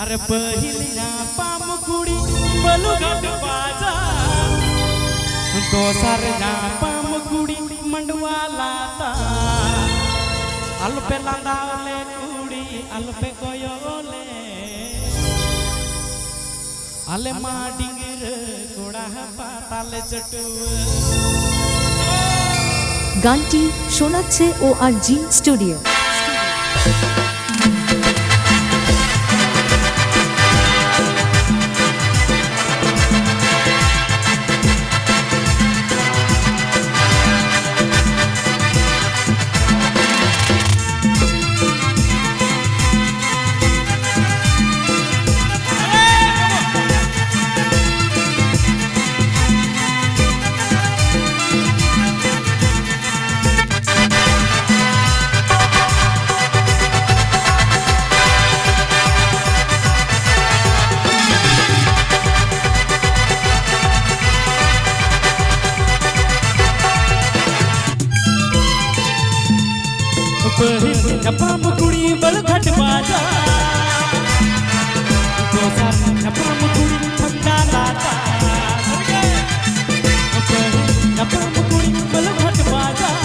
अरे पहिलिया पाम कुड़ी बलुघाट बाजार दोसर ना पाम कुड़ी मंडवा लाता अलपे लांदाले कुड़ी अलपे कोयोले आले मा डिंगर कोड़ा पाताले चटुआ গানটি শোনাচ্ছে ORG স্টুডিও। पाम कुड़ी बलुघाट बाजार दोसर पाम कुड़ी ठंडा लाता पाम कुड़ी बलुघाट बाजार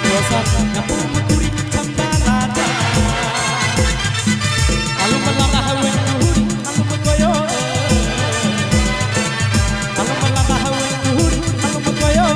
दोसर पाम कुड़ी ठंडा लाता आलू मलाला हवे कुड़ी आलू कोयो आलू मलाला हवे कुड़ी आलू कोयो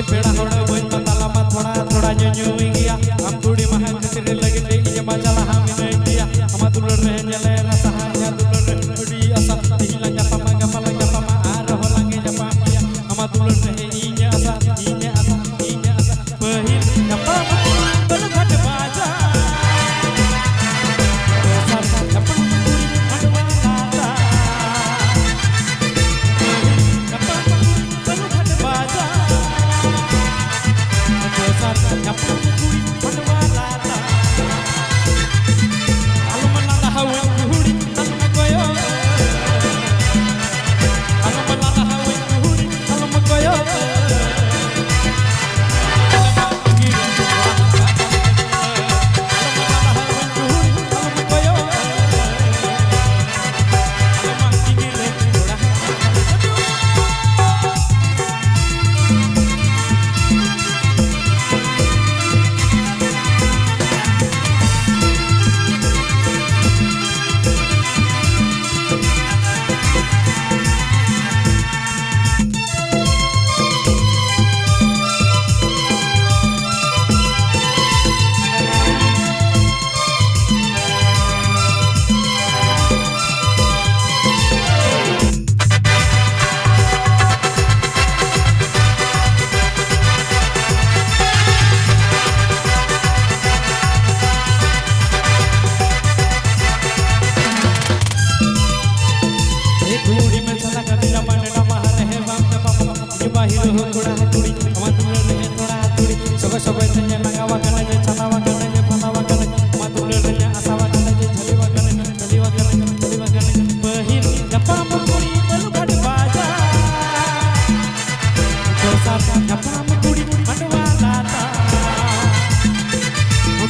पेड़ा होड़ा बन बताला मा थोड़ा थोड़ा न्यू गया हम कुड़ी महा कतरे लगे ले ये मजाला हम नहीं किया हम दुलर रह जले रसा या दुलर उड़ी असा हिला जपा मा आ रहो लगे जपा किया हम दुलर रह इnya असा पहिल जपा बलुघाट बाजार दोसर जपा कुड़ी मंडवा लाता जपा बलुघाट बाजार Nyapa kuड़ी मंडवा लाता आलू मलाला हवे कुड़ी आलू कोयो आलू मलाला हवे कुड़ी आलू कोयो बाहिर हो थोड़ा कुड़ी हम दुलर रहे थोड़ा कुड़ी सबे सबे तन्या लगावा कने जे छनावा कने जे फनावा कने हम दुलर रहे आसावा कने जे झलीवा कने पहिल जपा कुड़ी बलुघाट बाजार दोसर जपा कुड़ी मंडवा लाता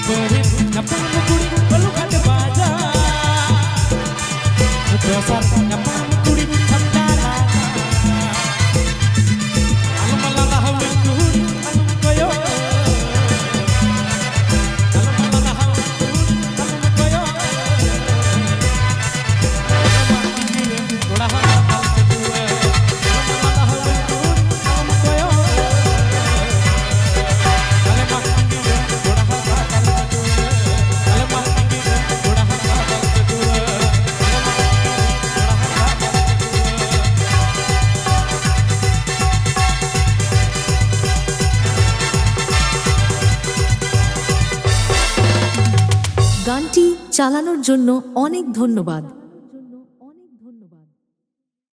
पहिल जपा कुड़ी बलुघाट बाजार दोसर जपा कुड़ी ठंडा लाता आलू मलाला हवे कुड़ी आलू कोयो आलू मलाला हवे গানটি চালানোর জন্য অনেক ধন্যবাদ।